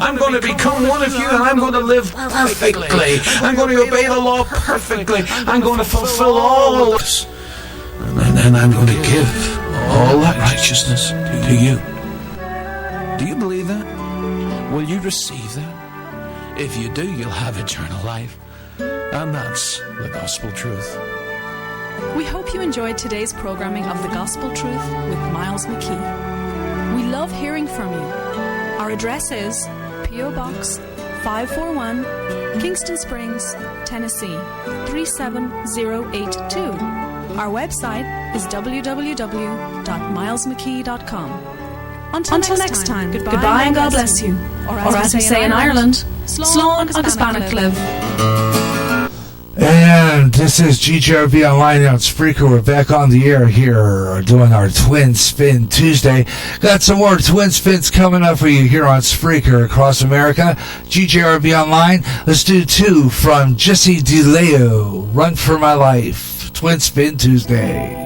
I'm going to become one of you, and I'm going to live perfectly. I'm going to obey the law perfectly. I'm going to fulfill all of this. And then I'm going to give all that righteousness to you. Do you believe that? Will you receive that? If you do, you'll have eternal life. And that's the gospel truth. We hope you enjoyed today's programming of The Gospel Truth with Miles McKee. We love hearing from you. Our address is P.O. Box 541, Kingston Springs, Tennessee 37082. Our website is www.milesmckee.com. Until next time, goodbye and God bless you. Or as we say in Ireland, Slán agus Banach live. And this is GJRB Online on Spreaker. We're back on the air here doing our Twin Spin Tuesday. Got some more Twin Spins coming up for you here on Spreaker across America. GJRB Online. Let's do two from Jesse DeLeo. Run for My Life. Twin Spin Tuesday.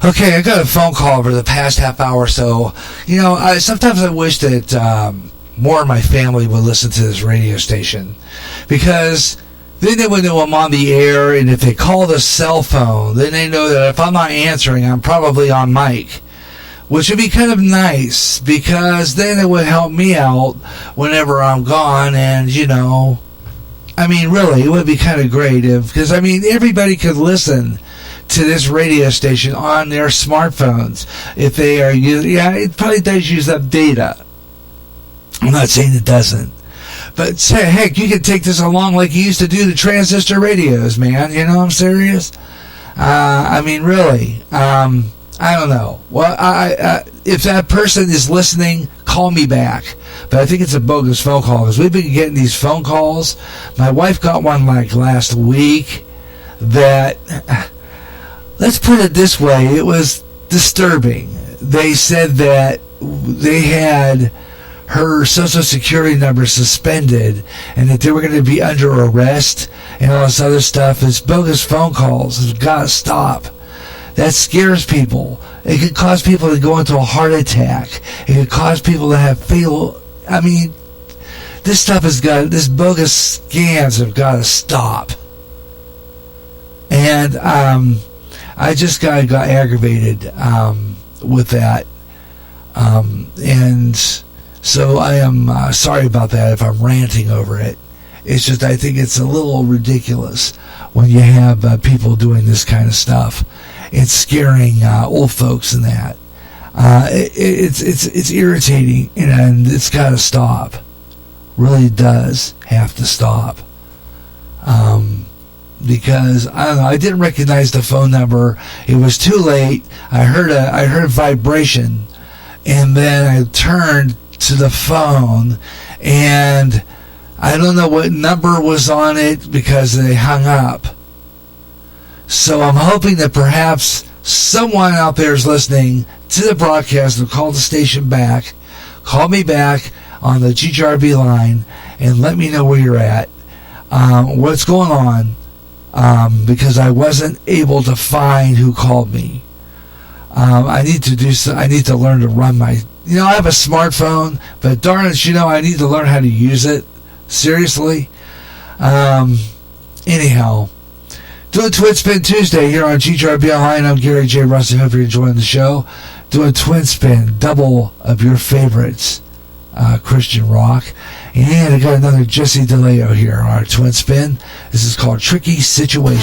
Okay, I got a phone call over the past half hour or so. You know, sometimes I wish that more of my family would listen to this radio station, because then they would know I'm on the air, and if they call the cell phone, then they know that if I'm not answering, I'm probably on mic, which would be kind of nice, because then it would help me out whenever I'm gone. And really, it would be kind of great because everybody could listen to this radio station on their smartphones if they are using. Yeah, it probably does use up data. I'm not saying it doesn't, but heck, you could take this along like you used to do the transistor radios, man. I'm serious. Really. I don't know. Well, if that person is listening, call me back. But I think it's a bogus phone call, because we've been getting these phone calls. My wife got one like last week that, let's put it this way, it was disturbing. They said that they had her social security number suspended and that they were going to be under arrest and all this other stuff. It's bogus phone calls. It's got to stop. That scares people. It could cause people to go into a heart attack. It could cause people to have fatal. This stuff this bogus scams have got to stop. And I just got aggravated with that. And so I am sorry about that if I'm ranting over it. It's just, I think it's a little ridiculous when you have people doing this kind of stuff. It's scaring old folks and that. It's irritating, and it's got to stop. Really does have to stop. Because I don't know, I didn't recognize the phone number. It was too late. I heard a vibration, and then I turned to the phone, and I don't know what number was on it because they hung up. So I'm hoping that perhaps someone out there is listening to the broadcast will call the station back, call me back on the GGRB line, and let me know where you're at, what's going on, because I wasn't able to find who called me. I need to learn to run my. I have a smartphone, but darn it, I need to learn how to use it. Seriously. Anyhow. Doing Twin Spin Tuesday here on GGRB Online. I'm Gary J. Russell. Hope you're enjoying the show. Doing Twin Spin, double of your favorites, Christian rock. And I got another Jesse DeLeo here on our Twin Spin. This is called Tricky Situation.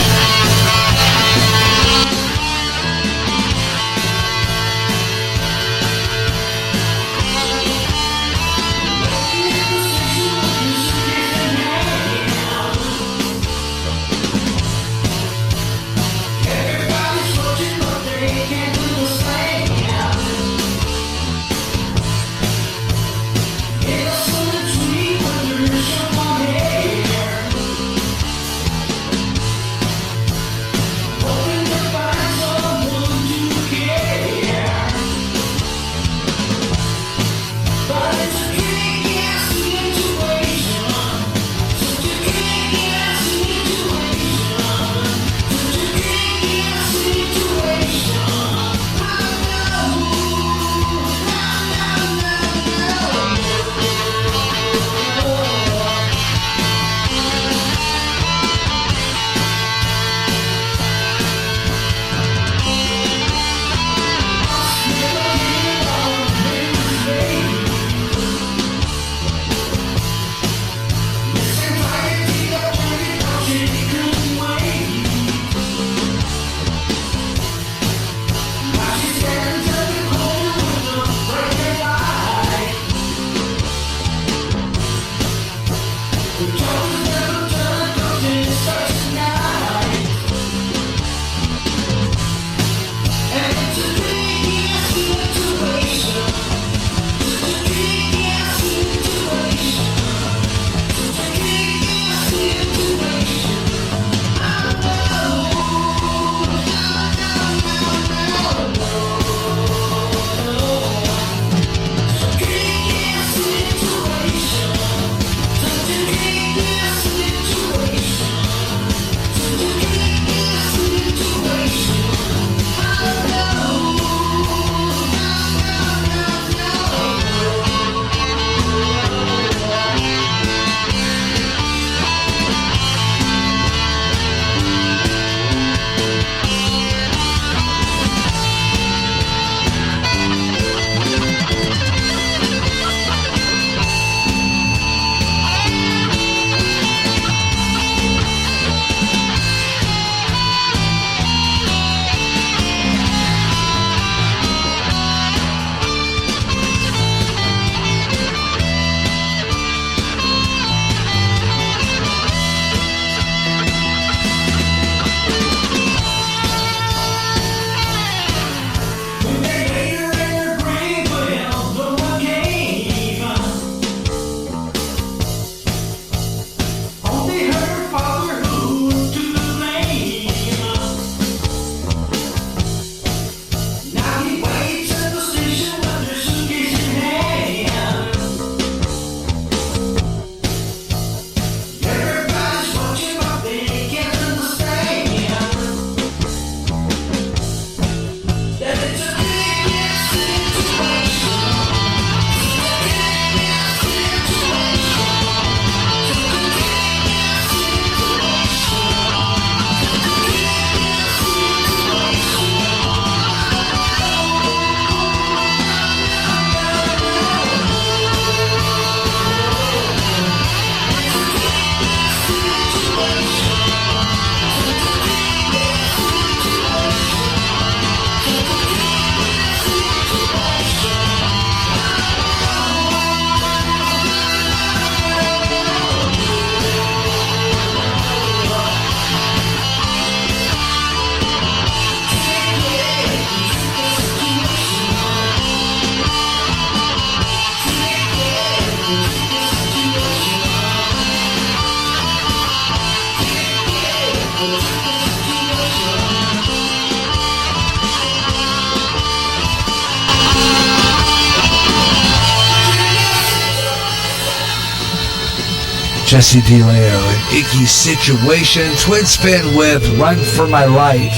Jesse DeLeo and Icky Situation. Twin Spin with Run for My Life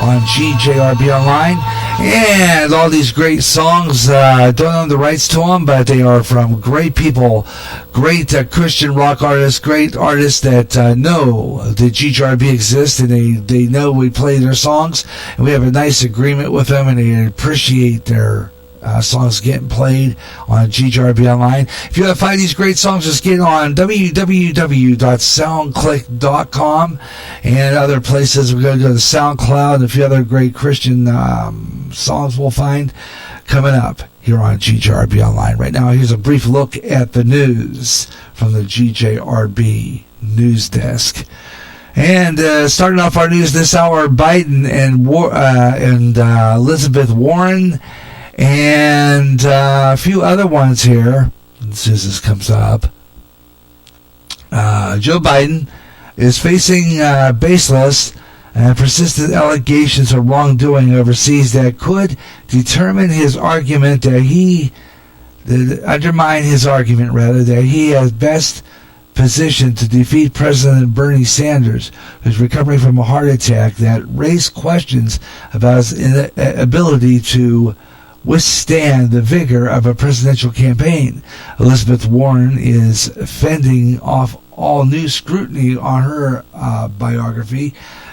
on GJRB Online. And all these great songs, don't own the rights to them, but they are from great people, great Christian rock artists, great artists that know that GJRB exists, and they know we play their songs, and we have a nice agreement with them, and they appreciate their songs getting played on GJRB Online. If you want to find these great songs, just get on www.soundclick.com and other places. We're going to go to SoundCloud and a few other great Christian songs we'll find coming up here on GJRB Online. Right now, here's a brief look at the news from the GJRB News Desk. And starting off our news this hour, Biden and Elizabeth Warren and a few other ones here, as soon as this comes up. Joe Biden is facing baseless and persistent allegations of wrongdoing overseas that could determine his argument undermine his argument that he has best positioned to defeat President Bernie Sanders, who's recovering from a heart attack that raised questions about his ability to withstand the vigor of a presidential campaign. Elizabeth Warren is fending off all new scrutiny on her biography.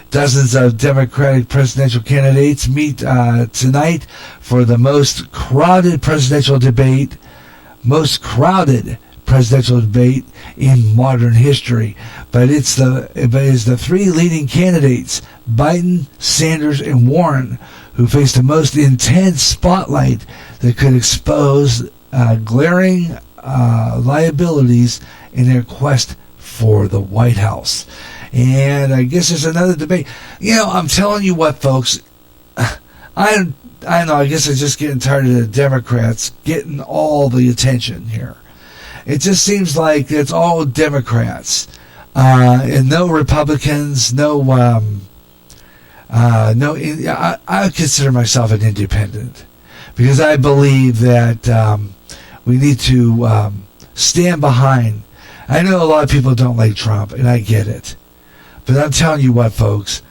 Dozens of Democratic presidential candidates meet tonight for the most crowded presidential debate in modern history. But it's the three leading candidates, Biden, Sanders, and Warren, who face the most intense spotlight that could expose glaring liabilities in their quest for the White House. And I guess there's another debate. I'm telling you what, folks, I don't know, I guess I'm just getting tired of the Democrats getting all the attention here. It just seems like it's all Democrats, and no Republicans, I consider myself an independent because I believe that we need to stand behind. I know a lot of people don't like Trump, and I get it. But I'm telling you what, folks,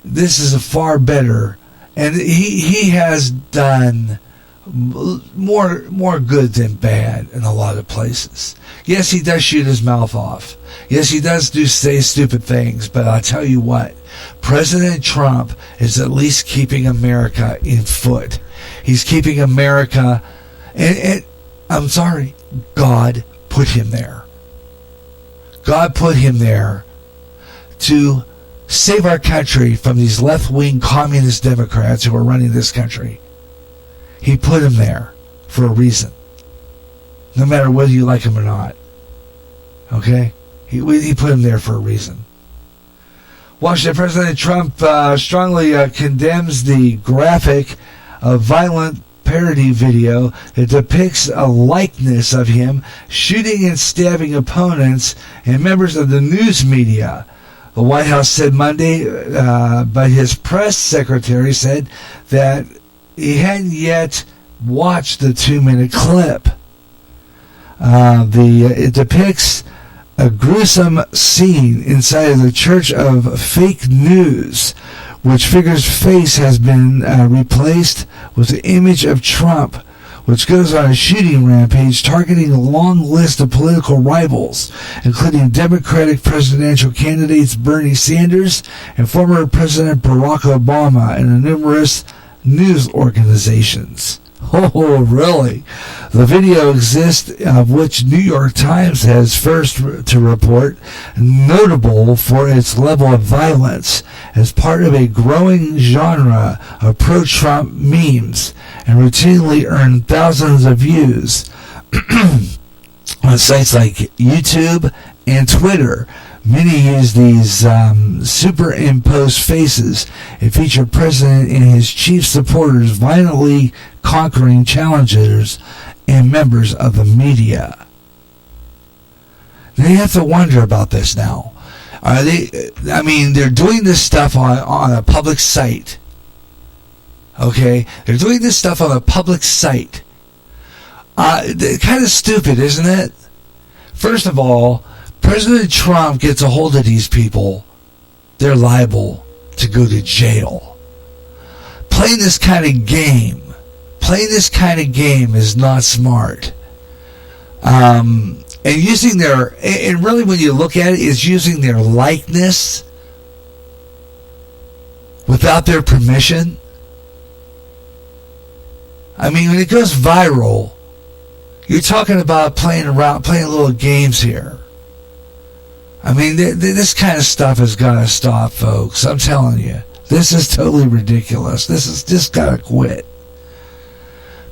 this is a far better, and he has done more good than bad in a lot of places. Yes, he does shoot his mouth off. Yes, he does say stupid things, but I'll tell you what, President Trump is at least keeping America in foot. He's keeping America, and I'm sorry, God put him there. God put him there to save our country from these left-wing communist Democrats who are running this country. He put him there for a reason, no matter whether you like him or not. Okay? He put him there for a reason. Washington President Trump strongly condemns the graphic, violent parody video that depicts a likeness of him shooting and stabbing opponents and members of the news media. The White House said Monday, but his press secretary said that he hadn't yet watched the 2-minute clip. It depicts a gruesome scene inside of the Church of Fake News, which figure's face has been replaced with the image of Trump, which goes on a shooting rampage targeting a long list of political rivals, including Democratic presidential candidates Bernie Sanders and former President Barack Obama and numerous news organizations. Oh, really? The video exists, of which New York Times has first to report, notable for its level of violence, as part of a growing genre of pro-Trump memes, and routinely earn thousands of views on sites like YouTube and Twitter. Many use these superimposed faces and feature President and his chief supporters violently conquering challengers and members of the media. Now you have to wonder about this now. Are they? I mean, they're doing this stuff on a public site. Okay, they're doing this stuff on a public site. Kind of stupid, isn't it? First of all, President Trump gets a hold of these people, they're liable to go to jail. Playing this kind of game is not smart. And using their, and really when you look at it, is using their likeness without their permission. I mean, when it goes viral, you're talking about playing little games here. I mean, this kind of stuff has got to stop, folks. I'm telling you. This is totally ridiculous. This is just got to quit.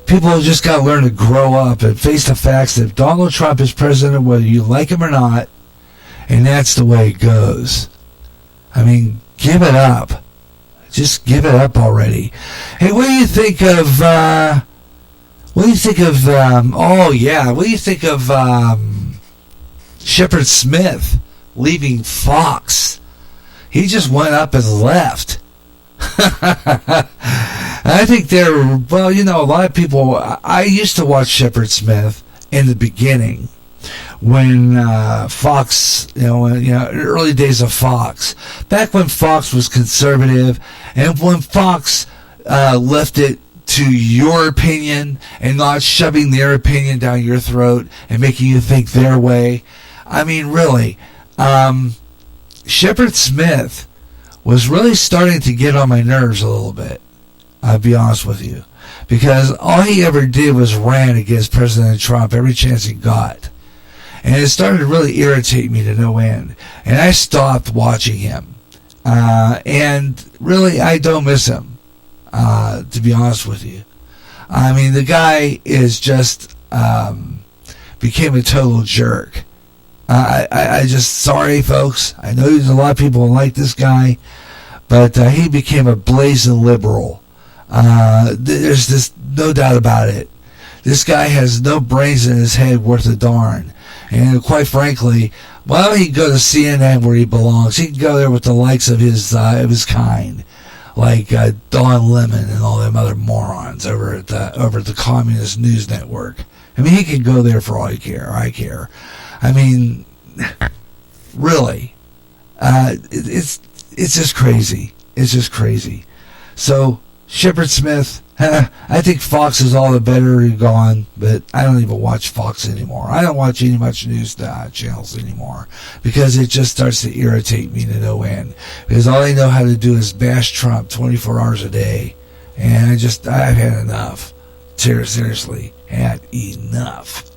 People have just got to learn to grow up and face the facts that Donald Trump is president, whether you like him or not, and that's the way it goes. I mean, give it up. Just give it up already. Hey, what do you think of, what do you think of Shepard Smith leaving Fox? He just went up and left. I think a lot of people, I used to watch Shepard Smith in the beginning when Fox, early days of Fox, back when Fox was conservative, and when Fox left it to your opinion and not shoving their opinion down your throat and making you think their way. I mean, really, Shepard Smith was really starting to get on my nerves a little bit. I'll be honest with you, because all he ever did was ran against President Trump every chance he got. And it started to really irritate me to no end. And I stopped watching him. And really, I don't miss him, to be honest with you. I mean, the guy is just became a total jerk. I just, sorry, folks. I know there's a lot of people who like this guy, but he became a blazing liberal. There's just no doubt about it. This guy has no brains in his head worth a darn. And quite frankly, why don't he go to CNN where he belongs? He can go there with the likes of his kind, like Don Lemon and all them other morons over at the Communist News Network. I mean, he can go there for all I care. I mean, really, it's just crazy. It's just crazy. So Shepard Smith, I think Fox is all the better gone, but I don't even watch Fox anymore. I don't watch any much news channels anymore because it just starts to irritate me to no end. Because all they know how to do is bash Trump 24 hours a day, and I've had enough. Seriously, had enough.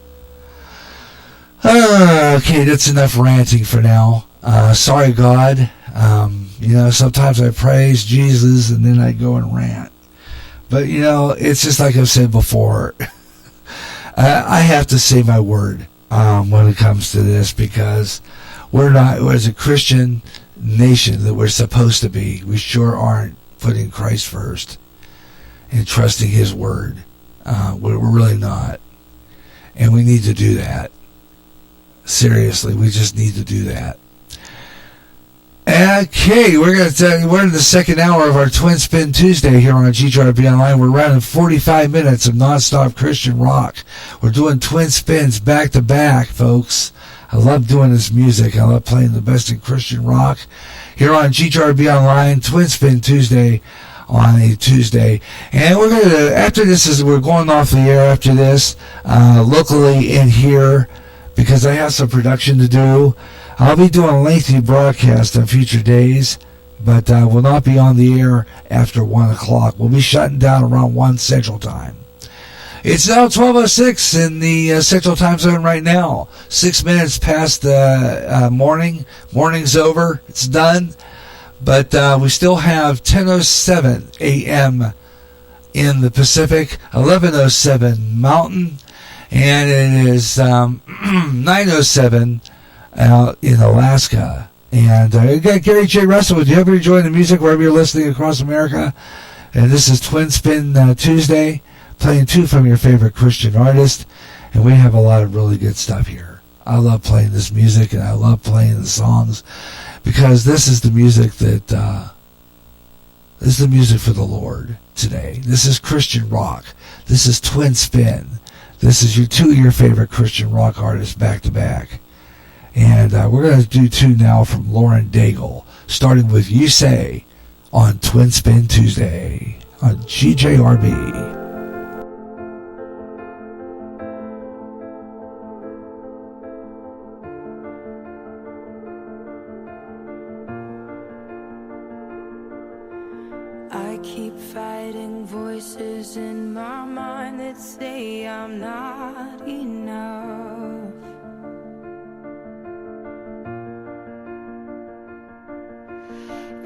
Okay, that's enough ranting for now. Sorry, God. Sometimes I praise Jesus and then I go and rant. But, it's just like I've said before. I have to say my word when it comes to this, because we're not, as a Christian nation that we're supposed to be, we sure aren't putting Christ first and trusting His word. We're really not. And we need to do that. Seriously, we just need to do that. Okay, we're in the second hour of our Twin Spin Tuesday here on GTRB Online. We're running 45 minutes of nonstop Christian rock. We're doing twin spins back to back, folks. I love doing this music. I love playing the best in Christian rock here on GTRB Online, Twin Spin Tuesday on a Tuesday. And we're going to, after this, we're going off the air after this, locally in here, because I have some production to do. I'll be doing a lengthy broadcast on future days, but will not be on the air after 1 o'clock. We'll be shutting down around 1 Central Time. It's now 12:06 in the Central Time Zone right now. 6 minutes past the morning. Morning's over. It's done. But we still have 10:07 a.m. in the Pacific, 11:07 Mountain, and it is 9:07 out in Alaska. And I got Gary J. Russell with you. Hope you're enjoying the music wherever you're listening across America. And this is Twin Spin Tuesday, playing two from your favorite Christian artists. And we have a lot of really good stuff here. I love playing this music, and I love playing the songs. because this is the music that this is the music for the Lord today. This is Christian rock. This is Twin Spin. This is two of your favorite Christian rock artists back to back. And we're going to do two now from Lauren Daigle, starting with You Say on Twin Spin Tuesday on GJRB. I keep fighting voices in my mind that say I'm not enough.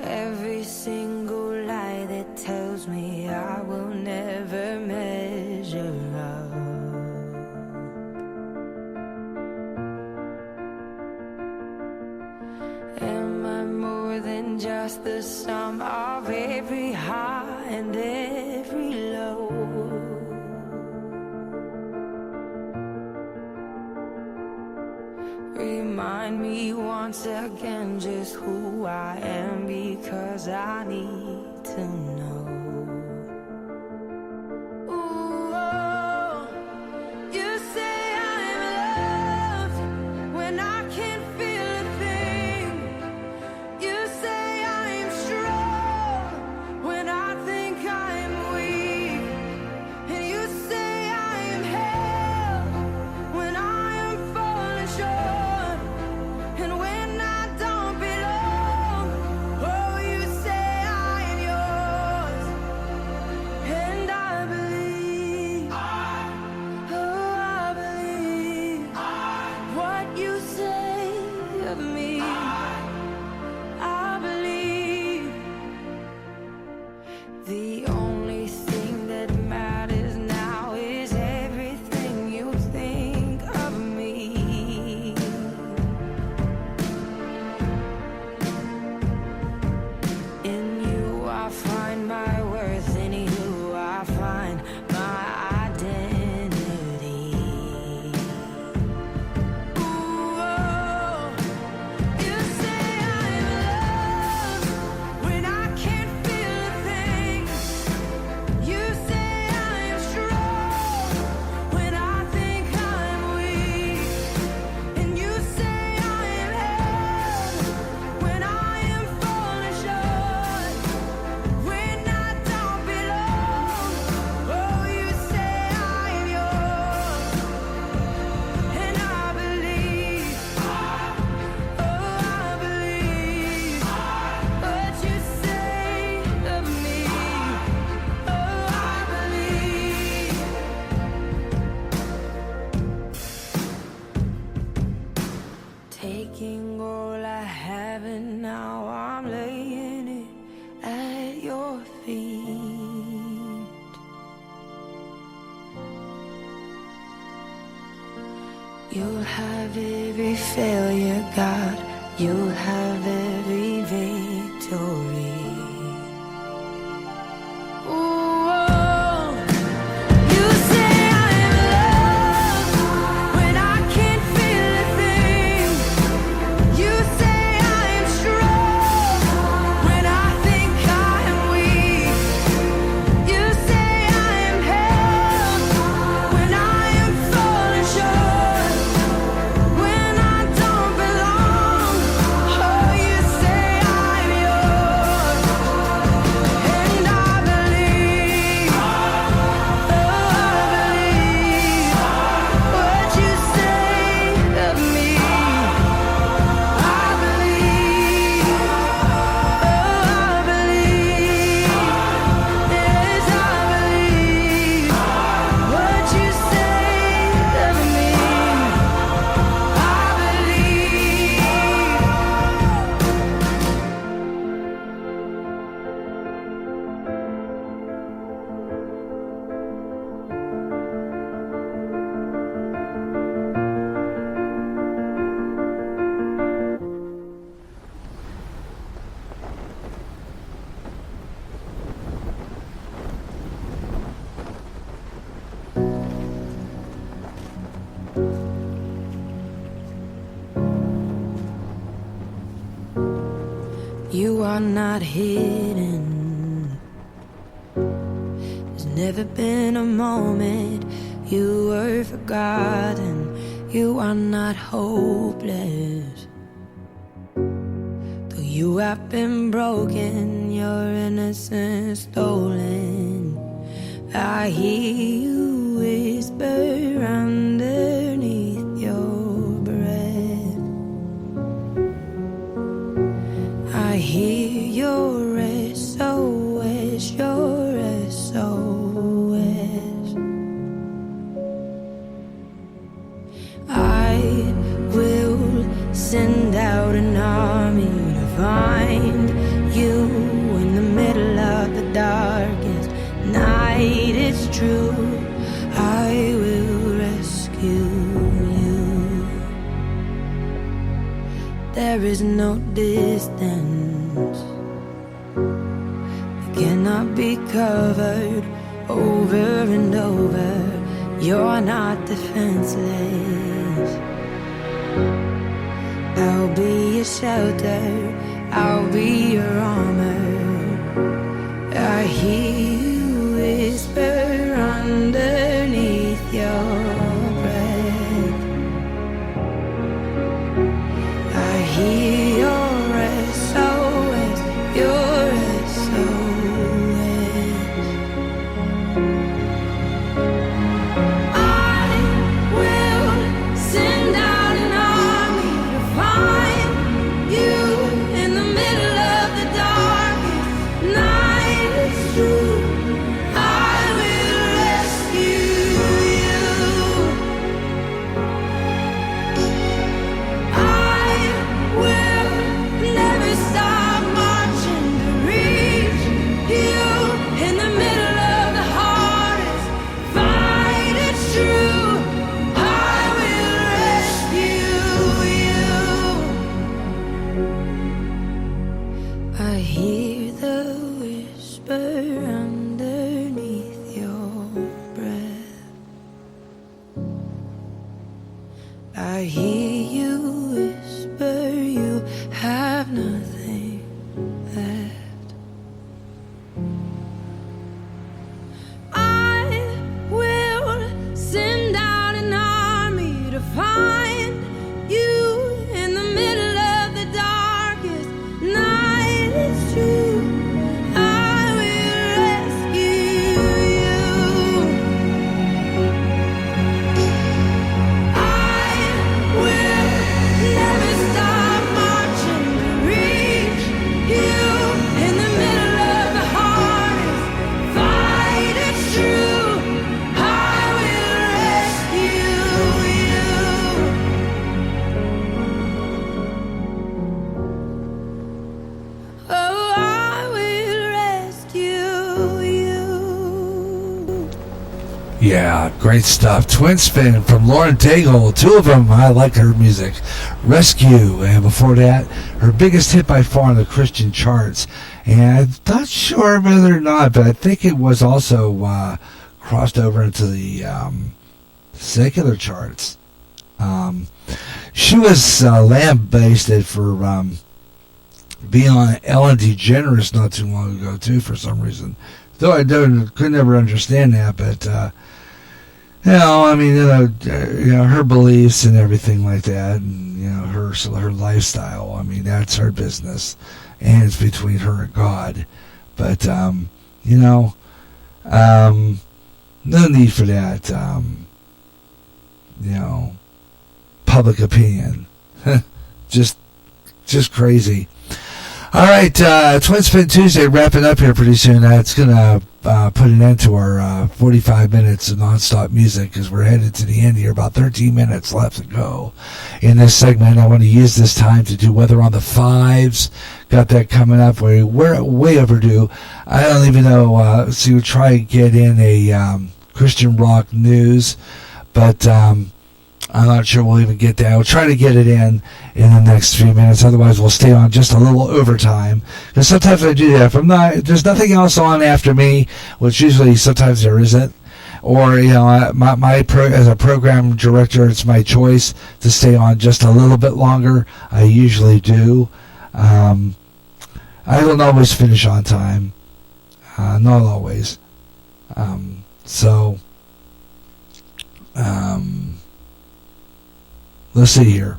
Every single lie that tells me I will never measure up. Am I more than just the sum of every high and every low? Remind me once again just who I am, because I need to know. Ooh, oh, you say I'm loved when I can't feel a thing. You say I'm strong when I think I'm weak. And you say I am held when I am falling short. And when I don't belong, oh, you say I am yours. And I believe, oh, I believe what you say of me. I believe the only thing that matters now is everything you think of me. In you I find my worth, in you I find my identity. Ooh, oh, you say I'm loved when I can't feel a thing. You say I'm strong when I think I'm weak. And you say I am held when I am falling short. When I don't belong, oh, you say I am yours. And I believe, oh, I believe what you say of me. Oh, I believe. Taking all I have and now I'm laying it at your feet. You'll have every failure, God. You'll have every victory. Ooh, oh, you say I'm loved when I can't feel a thing. You say I'm strong when I think I'm weak. You say I'm held when I am falling short. When I don't belong, oh, You are not hidden. There's never been a moment you were forgotten. You are not hopeless. Though you have been broken, your innocence stolen, I hear you whisper underneath your breath. I hear your SOS, your SOS. I will send out an army to find you in the middle of the darkest night. It's true, I will rescue you. There is no distance that cannot be covered over and over. You're not defenseless. I'll be your shelter, I'll be your armor. I hear you whisper underneath your breath. I hear your SOS, your SOS. I will send out an army to find you in the middle of the darkest night. It's true, I will rescue you. I will never stop marching to reach you in the middle of the hardest fight. It's true, I will rescue you. I hear the whisper underneath your breath. I hear you whisper you have nothing left. I will send out an army to find you in the middle of the darkest night. It's true, I will rescue you. I will never stop marching to reach you in the middle of the hardest fight. It's true, I will rescue you. Oh, I will rescue you. Yeah, great stuff. Twin Spin from Lauren Daigle. Two of them, I like her music. Rescue, and before that, her biggest hit by far on the Christian charts. And I'm not sure whether or not, but I think it was also crossed over into the secular charts. She was lambasted for being on Ellen DeGeneres not too long ago, too, for some reason. Though I could never understand that, but I mean, her beliefs and everything like that, and her lifestyle. I mean, that's her business, and it's between her and God. But no need for that. Public opinion, just crazy. All right, Twin Spin Tuesday wrapping up here pretty soon. It's going to put an end to our 45 minutes of nonstop music because we're headed to the end here. About 13 minutes left to go in this segment. I want to use this time to do Weather on the Fives. Got that coming up. We're way overdue. I don't even know. So we'll try and get in a Christian rock news, but I'm not sure we'll even get that. We'll try to get it in the next few minutes. Otherwise, we'll stay on just a little overtime. Because sometimes I do that. If there's nothing else on after me, which usually sometimes there isn't. Or, as a program director, it's my choice to stay on just a little bit longer. I usually do. I don't always finish on time. Not always. Let's see here.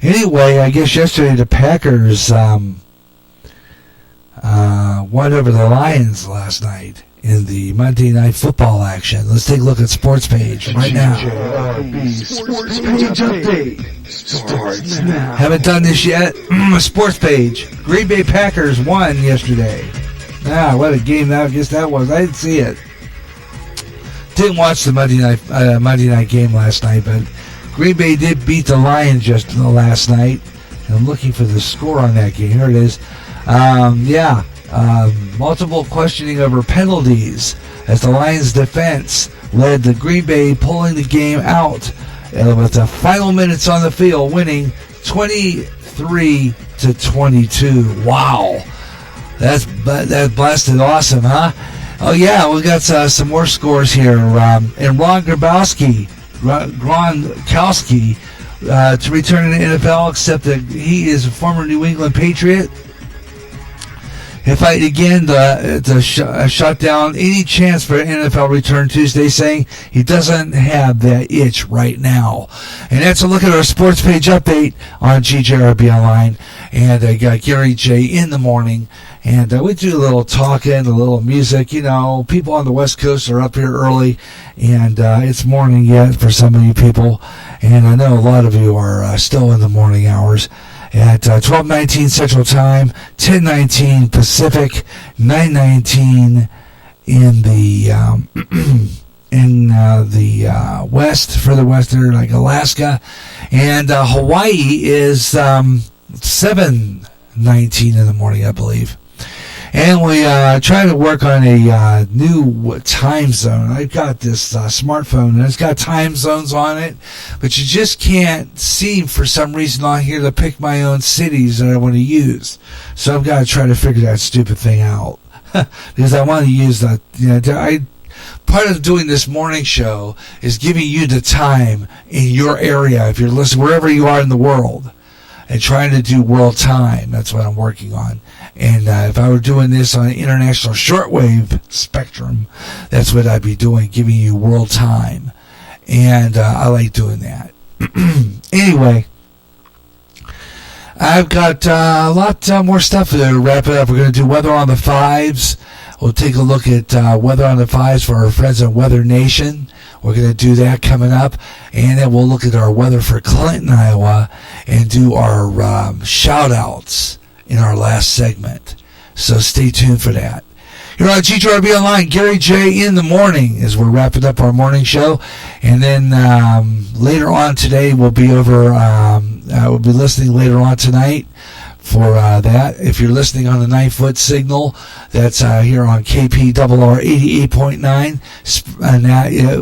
Anyway, I guess yesterday the Packers won over the Lions last night in the Monday Night Football action. Let's take a look at Sports Page right now. Sports Page update starts now. Haven't done this yet. Sports Page. Green Bay Packers won yesterday. What a game that, I guess that was. I didn't see it. Didn't watch the Monday night game last night, but Green Bay did beat the Lions just last night. And I'm looking for the score on that game. Here it is. Multiple questioning over penalties as the Lions defense led the Green Bay pulling the game out with the final minutes on the field, winning 23-22. Wow. That's blasted awesome, huh? Oh, yeah, we got some more scores here. And Ron Gronkowski to return to the NFL, except that he is a former New England Patriot. He'll fight again to shut down any chance for an NFL return Tuesday, saying he doesn't have that itch right now. And that's a look at our Sports Page update on GJRB Online. And I got Gary J in the morning. And we do a little talking, a little music. You know, people on the West Coast are up here early, and it's morning yet for some of you people. And I know a lot of you are still in the morning hours. At 12:19 Central Time, 10:19 Pacific, 9:19 in the west, further western, like Alaska, and Hawaii is 7:19 in the morning, I believe. And we try to work on a new time zone. I've got this smartphone, and it's got time zones on it, but you just can't seem, for some reason, on here to pick my own cities that I want to use. So I've got to try to figure that stupid thing out. Because I want to use that, part of doing this morning show is giving you the time in your area, if you're listening, wherever you are in the world, and trying to do world time. That's what I'm working on. And if I were doing this on an international shortwave spectrum, that's what I'd be doing, giving you world time. And I like doing that. Anyway, I've got a lot more stuff to wrap it up. We're going to do Weather on the Fives. We'll take a look at Weather on the Fives for our friends at Weather Nation. We're going to do that coming up. And then we'll look at our weather for Clinton, Iowa, and do our shout-outs in our last segment. So stay tuned for that. You're on GJRB Online. Gary J in the morning as we're wrapping up our morning show. And then later on today, we'll be we'll be listening later on tonight for that. If you're listening on the 9-foot signal, that's here on KPRR 88.9. And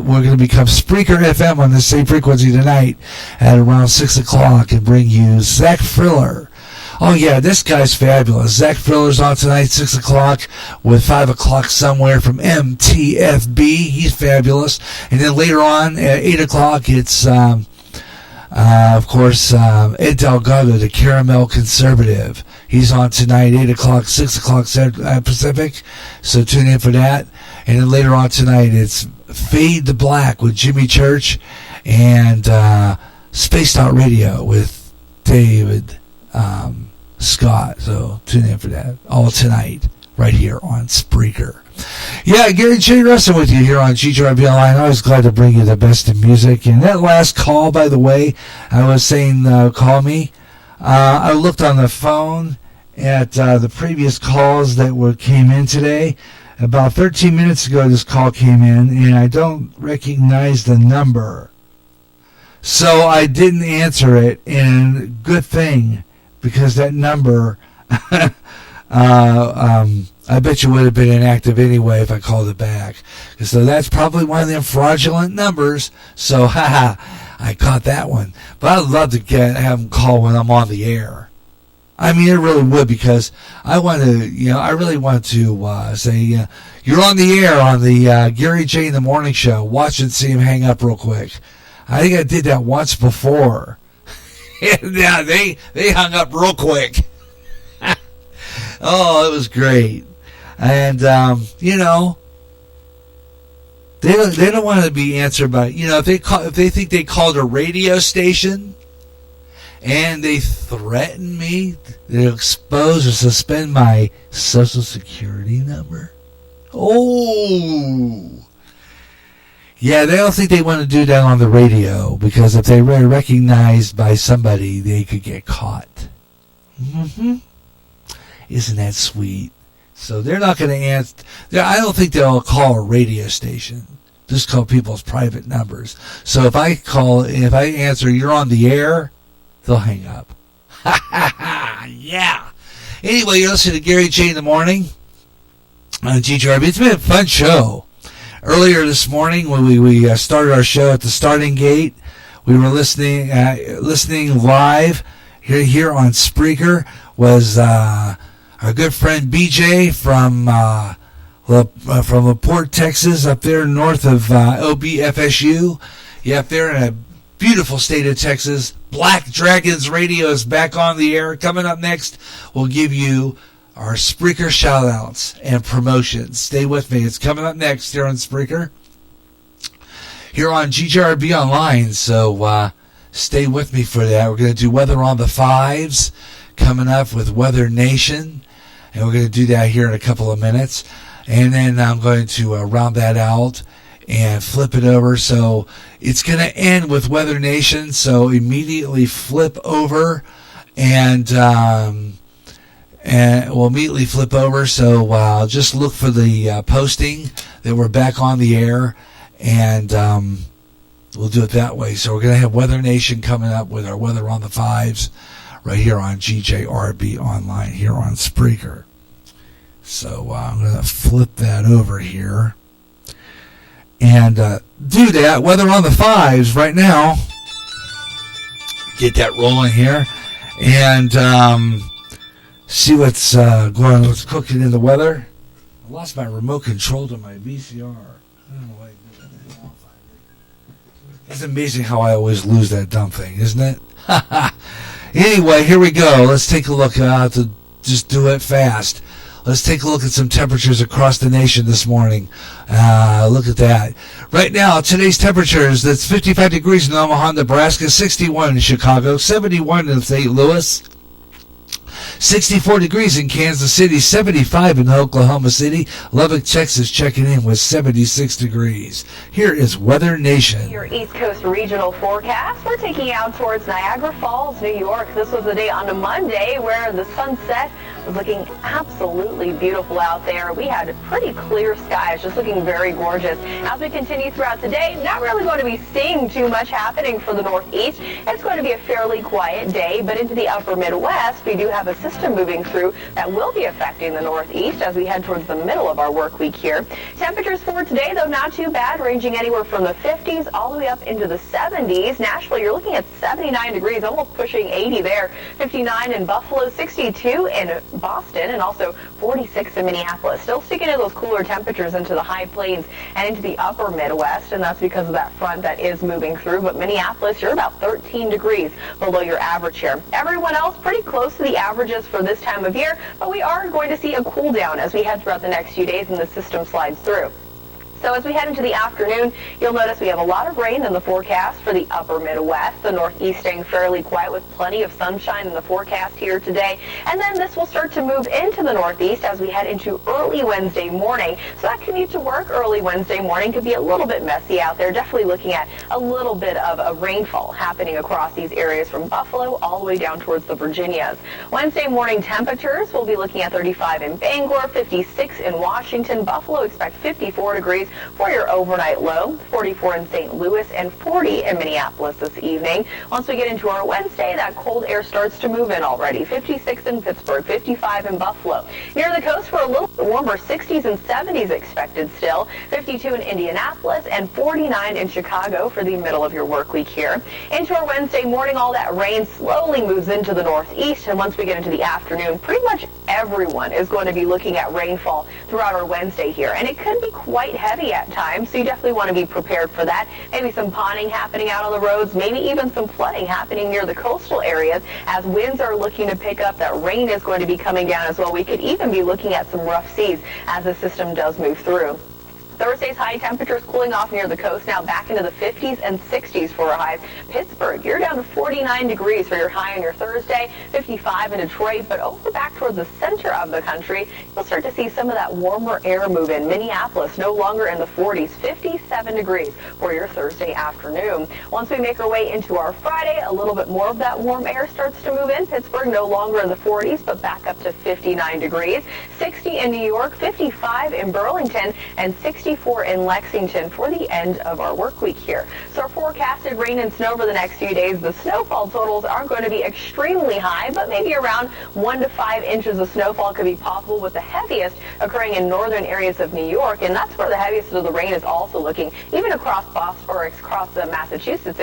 we're going to become Spreaker FM on the same frequency tonight at around 6 o'clock and bring you Zach Friller. Oh, yeah, this guy's fabulous. Zach Friller's on tonight, 6 o'clock, with 5 o'clock somewhere from MTFB. He's fabulous. And then later on, at 8 o'clock, it's, of course, Ed Delgado, the Caramel Conservative. He's on tonight, 8 o'clock, 6 o'clock Pacific. So tune in for that. And then later on tonight, it's Fade to Black with Jimmy Church and Spaced Out Radio with David Scott. So tune in for that all tonight right here on Spreaker. Yeah, Gary J. Russell with you here on GJRB Online. Always glad to bring you the best in music. And that last call, by the way, I was saying call me. I looked on the phone at the previous calls that came in today. About 13 minutes ago, this call came in, and I don't recognize the number. So I didn't answer it, and good thing, because that number, I bet you would have been inactive anyway if I called it back. So that's probably one of them fraudulent numbers. So, I caught that one. But I'd love to have them call when I'm on the air. I mean, it really would, because I want to, I really want to say, you're on the air on the Gary J in the Morning Show. Watch and see him hang up real quick. I think I did that once before. Yeah, they hung up real quick. Oh, it was great. And, they don't want to be answered by, if they think they called a radio station and they threaten me, they'll expose or suspend my social security number. Oh, yeah, they don't think they want to do that on the radio, because if they were recognized by somebody, they could get caught. Isn't that sweet? So they're not going to answer. I don't think they'll call a radio station. Just call people's private numbers. So if I answer, you're on the air, they'll hang up. Yeah. Anyway, you're listening to Gary J in the morning on GGRB. It's been a fun show. Earlier this morning, when we started our show at the starting gate, we were listening live here on Spreaker. Was our good friend BJ from LaPorte, Texas, up there north of OBFSU. Yeah, up there in a beautiful state of Texas. Black Dragons Radio is back on the air. Coming up next, we'll give you our Spreaker shout-outs and promotions. Stay with me. It's coming up next here on Spreaker, here on GGRB Online. So stay with me for that. We're going to do Weather on the Fives coming up with Weather Nation, and we're going to do that here in a couple of minutes. And then I'm going to round that out and flip it over. So it's going to end with Weather Nation. So immediately flip over, and we'll immediately flip over. So just look for the posting that we're back on the air, and we'll do it that way. So we're going to have Weather Nation coming up with our Weather on the Fives right here on GJRB Online here on Spreaker. So I'm going to flip that over here and do that. Weather on the Fives right now. Get that rolling here and see what's what's cooking in the weather. I lost my remote control to my VCR. I don't know why I did that. It's amazing how I always lose that dumb thing, isn't it? Anyway, here we go. Let's take a look to just do it fast. Let's take a look at some temperatures across the nation this morning. Look at that. Right now, today's temperatures, that's 55 degrees in Omaha, Nebraska, 61 in Chicago, 71 in St. Louis, 64 degrees in Kansas City, 75 in Oklahoma City, Lubbock, Texas checking in with 76 degrees. Here is Weather Nation. Your East Coast regional forecast. We're taking you out towards Niagara Falls, New York. This was the day on a Monday where the sunset was looking absolutely beautiful out there. We had pretty clear skies, just looking very gorgeous. As we continue throughout today, not really going to be seeing too much happening for the Northeast. It's going to be a fairly quiet day, but into the upper Midwest, we do have a system moving through that will be affecting the Northeast as we head towards the middle of our work week here. Temperatures for today, though, not too bad, ranging anywhere from the 50s all the way up into the 70s. Nashville, you're looking at 79 degrees, almost pushing 80 there. 59 in Buffalo, 62 in Boston, and also 46 in Minneapolis. Still sticking to those cooler temperatures into the high plains and into the upper Midwest, and that's because of that front that is moving through. But Minneapolis, you're about 13 degrees below your average here. Everyone else pretty close to the averages for this time of year, but we are going to see a cool down as we head throughout the next few days and the system slides through. So as we head into the afternoon, you'll notice we have a lot of rain in the forecast for the upper Midwest. The Northeast staying fairly quiet with plenty of sunshine in the forecast here today. And then this will start to move into the Northeast as we head into early Wednesday morning. So that commute to work early Wednesday morning could be a little bit messy out there. Definitely looking at a little bit of a rainfall happening across these areas from Buffalo all the way down towards the Virginias. Wednesday morning temperatures, we'll be looking at 35 in Bangor, 56 in Washington. Buffalo expect 54 degrees for your overnight low, 44 in St. Louis, and 40 in Minneapolis this evening. Once we get into our Wednesday, that cold air starts to move in already. 56 in Pittsburgh, 55 in Buffalo. Near the coast, we're a little bit warmer, 60s and 70s expected still, 52 in Indianapolis, and 49 in Chicago for the middle of your work week here. Into our Wednesday morning, all that rain slowly moves into the Northeast, and once we get into the afternoon, pretty much everyone is going to be looking at rainfall throughout our Wednesday here, and it could be quite heavy at times, so you definitely want to be prepared for that. Maybe some ponding happening out on the roads, maybe even some flooding happening near the coastal areas as winds are looking to pick up. That rain is going to be coming down as well. We could even be looking at some rough seas as the system does move through. Thursday's high temperatures cooling off near the coast, now back into the 50s and 60s for our highs. Pittsburgh, you're down to 49 degrees for your high on your Thursday, 55 in Detroit, but over back towards the center of the country, you'll start to see some of that warmer air move in. Minneapolis, no longer in the 40s, 57 degrees for your Thursday afternoon. Once we make our way into our Friday, a little bit more of that warm air starts to move in. Pittsburgh, no longer in the 40s, but back up to 59 degrees. 60 in New York, 55 in Burlington, and 64 in Lexington for the end of our work week here. So our forecasted rain and snow over the next few days, the snowfall totals aren't going to be extremely high, but maybe around 1 to 5 inches of snowfall could be possible, with the heaviest occurring in northern areas of New York, and that's where the heaviest of the rain is also looking, even across Boston, or across Massachusetts,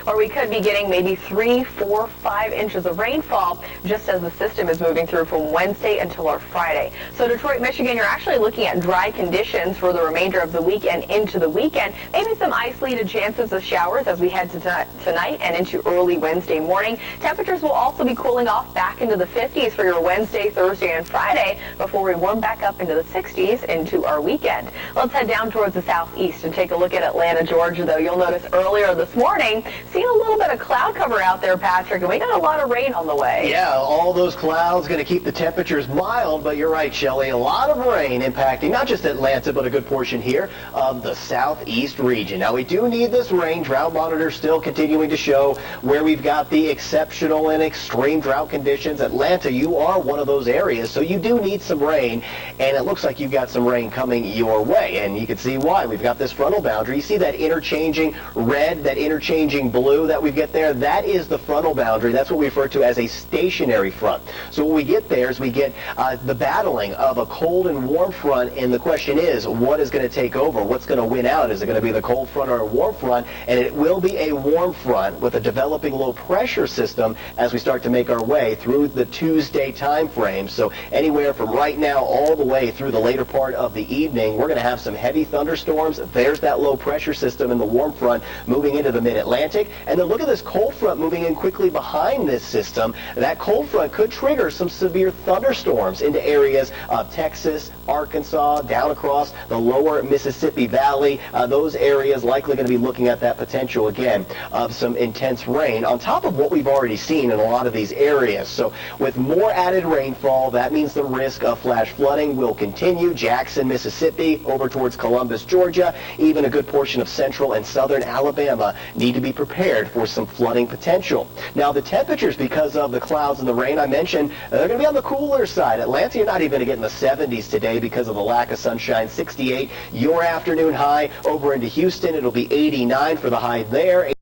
where we could be getting maybe 3, 4, 5 inches of rainfall just as the system is moving through from Wednesday until our Friday. So Detroit, Michigan, you're actually looking at dry conditions for the remainder of the weekend into the weekend. Maybe some isolated chances of showers as we head to tonight and into early Wednesday morning. Temperatures will also be cooling off back into the 50s for your Wednesday, Thursday, and Friday before we warm back up into the 60s into our weekend. Let's head down towards the southeast and take a look at Atlanta, Georgia, though. You'll notice earlier this morning, seeing a little bit of cloud cover out there, Patrick, and we got a lot of rain on the way. Yeah, all those clouds going to keep the temperatures mild, but you're right, Shelley, a lot of rain impacting not just Atlanta, but a good portion here of the southeast region. Now, we do need this rain. Drought monitor still continuing to show where we've got the exceptional and extreme drought conditions. Atlanta, you are one of those areas, so you do need some rain, and it looks like you've got some rain coming your way, and you can see why. We've got this frontal boundary. You see that interchanging red, that interchanging blue that we get there? That is the frontal boundary. That's what we refer to as a stationary front. So what we get there is we get the battling of a cold and warm front, and the question is, what is going to take over? What's going to win out? Is it going to be the cold front or a warm front? And it will be a warm front with a developing low pressure system as we start to make our way through the Tuesday time frame. So anywhere from right now all the way through the later part of the evening, we're going to have some heavy thunderstorms. There's that low pressure system in the warm front moving into the mid-Atlantic. And then look at this cold front moving in quickly behind this system. That cold front could trigger some severe thunderstorms into areas of Texas, Arkansas, down across the lower Mississippi Valley. Those areas likely going to be looking at that potential again of some intense rain on top of what we've already seen in a lot of these areas. So with more added rainfall, that means the risk of flash flooding will continue. Jackson, Mississippi, over towards Columbus, Georgia, even a good portion of central and southern Alabama need to be prepared for some flooding potential. Now the temperatures, because of the clouds and the rain I mentioned, they're going to be on the cooler side. Atlanta, you're not even going to get in the 70s today because of the lack of sunshine. 68 your afternoon high. Over into Houston, it'll be 89 for the high there.